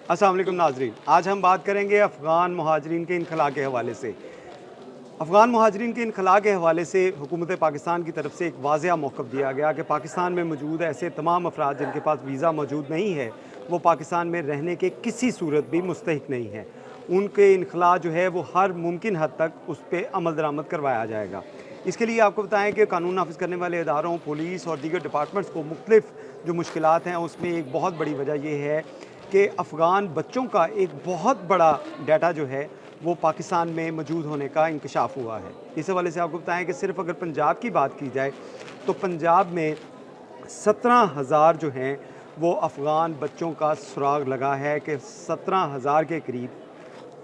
अस्सलाम वालेकुम नाज़रीन। आज हम बात करेंगे अफ़गान मुहाजिरीन के इनख़ला के हवाले से। अफ़गान मुहाजिरीन के इनख़ला के हवाले से हुकूमत पाकिस्तान की तरफ से एक वाज़िया मौक़िफ़ दिया गया कि पाकिस्तान में मौजूद ऐसे तमाम अफ़राद जिनके पास वीज़ा मौजूद नहीं है, वो पाकिस्तान में रहने के किसी सूरत भी मुस्तहिक़ नहीं है। उनके इनख़ला जो है वो हर मुमकिन हद तक उस पे अमल दरामद करवाया जाएगा। इसके लिए आपको बताएँ कि कानून नाफ़िज़ करने वाले इदारों, पुलिस और दीगर डिपार्टमेंट्स को मुख्तलिफ़ जो मुश्किलात हैं उसमें एक बहुत बड़ी वजह ये है कि अफ़गान बच्चों का एक बहुत बड़ा डाटा जो है वो पाकिस्तान में मौजूद होने का इंकशाफ हुआ है। इस हवाले से आपको बताएँ कि सिर्फ़ अगर पंजाब की बात की जाए तो पंजाब में 17,000 जो हैं वो अफ़गान बच्चों का सुराग लगा है कि 17,000 के करीब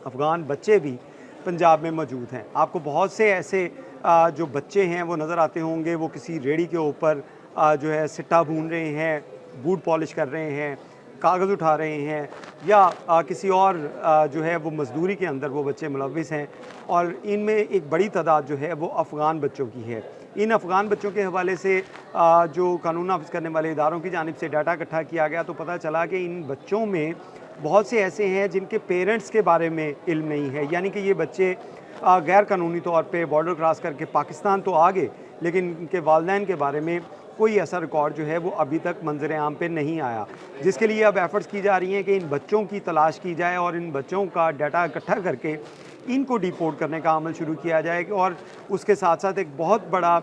अफ़गान बच्चे भी पंजाब में मौजूद हैं। आपको बहुत से ऐसे जो बच्चे हैं वो नज़र आते होंगे, वो किसी रेहड़ी के ऊपर जो है सिट्टा भून रहे हैं, बूट पॉलिश कर रहे हैं, कागज़ उठा रहे हैं या किसी और जो है वो मज़दूरी के अंदर वो बच्चे मुलव्विस हैं और इनमें एक बड़ी तादाद जो है वो अफ़गान बच्चों की है। इन अफ़गान बच्चों के हवाले से जो कानून नाफ़िज़ करने वाले इदारों की जानिब से डाटा इकट्ठा किया गया तो पता चला कि इन बच्चों में बहुत से ऐसे हैं जिनके पेरेंट्स के बारे में इल्म नहीं है, यानी कि ये बच्चे गैर कानूनी तौर पे बॉर्डर क्रॉस करके पाकिस्तान तो आ गए, लेकिन इनके वालिदैन के बारे में कोई ऐसा रिकॉर्ड जो है वो अभी तक मंज़र आम पे नहीं आया। जिसके लिए अब एफ़र्ट्स की जा रही हैं कि इन बच्चों की तलाश की जाए और इन बच्चों का डाटा इकट्ठा करके इनको डिपोर्ट करने का अमल शुरू किया जाए और उसके साथ-साथ एक बहुत बड़ा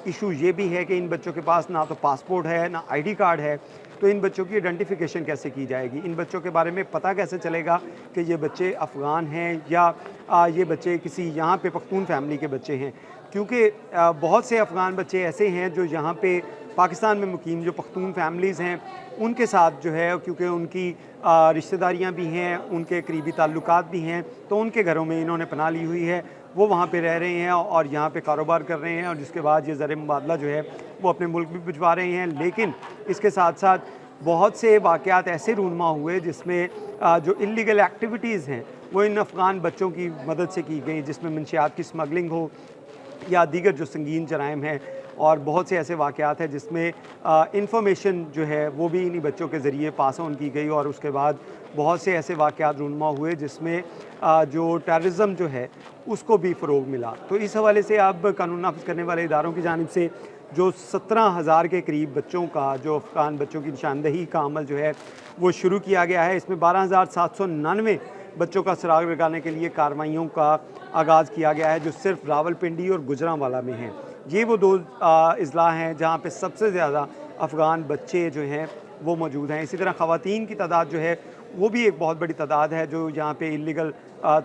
इशू ये भी है कि इन बच्चों के पास ना तो पासपोर्ट है, ना आईडी कार्ड है, तो इन बच्चों की आइडेंटिफ़िकेशन कैसे की जाएगी? इन बच्चों के बारे में पता कैसे चलेगा कि ये बच्चे अफ़गान हैं या ये बच्चे किसी यहाँ पे पख्तून फ़ैमिली के बच्चे हैं? क्योंकि बहुत से अफ़गान बच्चे ऐसे हैं जो यहाँ पे पाकिस्तान में मुकीम जो पख्तून फ़ैमिलीज़ हैं, उनके साथ जो है क्योंकि उनकी रिश्तेदारियाँ भी हैं, उनके करीबी ताल्लुकात भी हैं, तो उनके घरों में इन्होंने पनाह ली हुई है। वो वहाँ पे रह रहे हैं और यहाँ पे कारोबार कर रहे हैं और जिसके बाद ये ज़र मुबादला जो है वो अपने मुल्क भी भिजवा रहे हैं। लेकिन इसके साथ-साथ बहुत से वाक़यात ऐसे रूनमा हुए जिसमें जो इल्लीगल एक्टिविटीज़ हैं, वो इन अफ़गान बच्चों की मदद से की गई, जिसमें मंशियात की स्मगलिंग हो या दीगर जो संगीन जराइम हैं और बहुत से ऐसे वाक़यात हैं जिसमें इंफॉर्मेशन जो है वो भी इन्हीं बच्चों के ज़रिए पास ऑन की गई और उसके बाद बहुत से ऐसे वाक़यात रूनमा हुए जिसमें जो टेररिज़म जो है उसको भी फ़रोग़ मिला। तो इस हवाले से अब कानून नाफ़िज़ करने वाले इदारों की जानिब से जो 17,000 के करीब बच्चों का जो अफ़गान बच्चों की निशानदही का अमल जो है वो शुरू किया गया है। इसमें 12,799 बच्चों का सुराग लगाने के लिए कार्रवाइयों का आगाज़ किया गया है जो सिर्फ़ रावलपिंडी और गुजरांवाला में हैं। ये वो 2 अज़ला हैं जहाँ पे सबसे ज़्यादा अफ़गान बच्चे जो हैं वो मौजूद हैं। इसी तरह ख़वातीन की तादाद जो है वो भी एक बहुत बड़ी तादाद है जो यहाँ पे इल्लीगल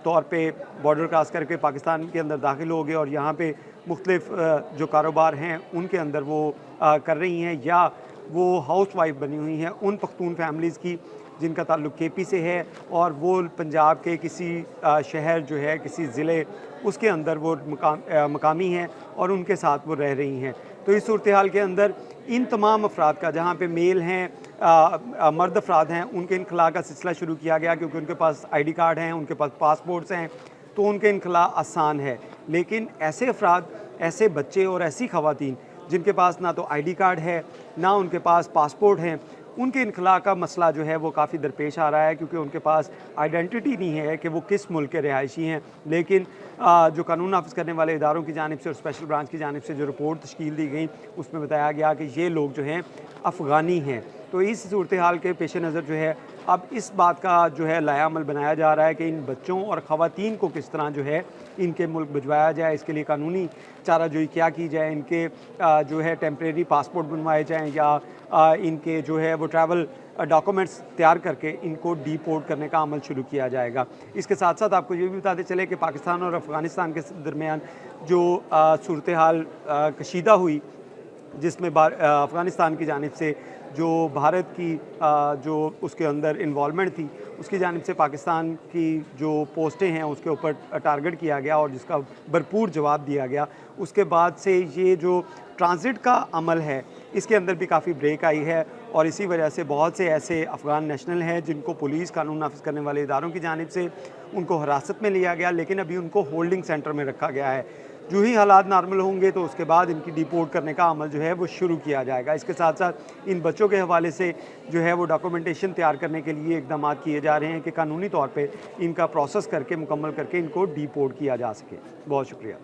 तौर पे बॉर्डर क्रॉस करके पाकिस्तान के अंदर दाखिल हो गए और यहाँ पे मुख्तलिफ़ जो कारोबार हैं उनके अंदर वो कर रही हैं या वो हाउसवाइफ़ बनी हुई हैं उन पख्तून फ़ैमिलीज़ की जिनका ताल्लुक़ केपी से है और वो पंजाब के किसी शहर जो है किसी ज़िले उसके अंदर वो मकामी हैं और उनके साथ वो रह रही हैं। तो इस सूरत-ए-हाल के अंदर इन तमाम अफ़राद का जहाँ पे मेल हैं मर्द अफ़राद हैं उनके इनख़ला का सिलसिला शुरू किया गया क्योंकि उनके पास आईडी कार्ड हैं, उनके पास पासपोर्ट्स हैं, तो उनके इनख़ला आसान है। लेकिन ऐसे अफ़राद, ऐसे बच्चे और ऐसी ख़वातीन जिनके पास ना तो आईडी कार्ड है, ना उनके पास पासपोर्ट हैं, उनके इनख़ला का मसला जो है वो काफ़ी दरपेश आ रहा है क्योंकि उनके पास आइडेंटिटी नहीं है कि वो किस मुल्क के रिहायशी हैं। लेकिन जो कानून नाफ़िज़ करने वाले इदारों की जानिब से और स्पेशल ब्रांच की जानिब से जो रिपोर्ट तश्कील दी गई उसमें बताया गया कि ये लोग जो हैं अफ़गानी हैं। तो इस सूरत-ए-हाल के पेश नज़र जो है अब इस बात का जो है लाएअमल बनाया जा रहा है कि इन बच्चों और ख़वातीन को किस तरह जो है इनके मुल्क भिजवाया जाए, इसके लिए कानूनी चाराजोई क्या की जाए, इनके जो है टेम्परेरी पासपोर्ट बनवाए जाएँ या इनके जो है वो ट्रैवल डॉक्यूमेंट्स तैयार करके इनको डिपोर्ट करने का अमल शुरू किया जाएगा। इसके साथ-साथ आपको ये भी बताते चले कि पाकिस्तान और अफ़गानिस्तान के दरमियान जो सूरत-ए-हाल कशीदा हुई जिसमें अफ़गानिस्तान की जानिब से जो भारत की जो उसके अंदर इन्वॉल्वमेंट थी उसकी जानिब से पाकिस्तान की जो पोस्टें हैं उसके ऊपर टारगेट किया गया और जिसका भरपूर जवाब दिया गया। उसके बाद से ये जो ट्रांज़िट का अमल है इसके अंदर भी काफ़ी ब्रेक आई है और इसी वजह से बहुत से ऐसे अफ़गान नेशनल हैं जिनको पुलिस कानून नाफ़िज़ करने वाले इदारों की जानिब से उनको हिरासत में लिया गया लेकिन अभी उनको होल्डिंग सेंटर में रखा गया है। जो ही हालात नॉर्मल होंगे तो उसके बाद इनकी डिपोर्ट करने का अमल जो है वो शुरू किया जाएगा। इसके साथ साथ इन बच्चों के हवाले से जो है वो डॉक्यूमेंटेशन तैयार करने के लिए इकदाम किए जा रहे हैं कि कानूनी तौर पे इनका प्रोसेस करके मुकम्मल करके इनको डिपोर्ट किया जा सके। बहुत शुक्रिया।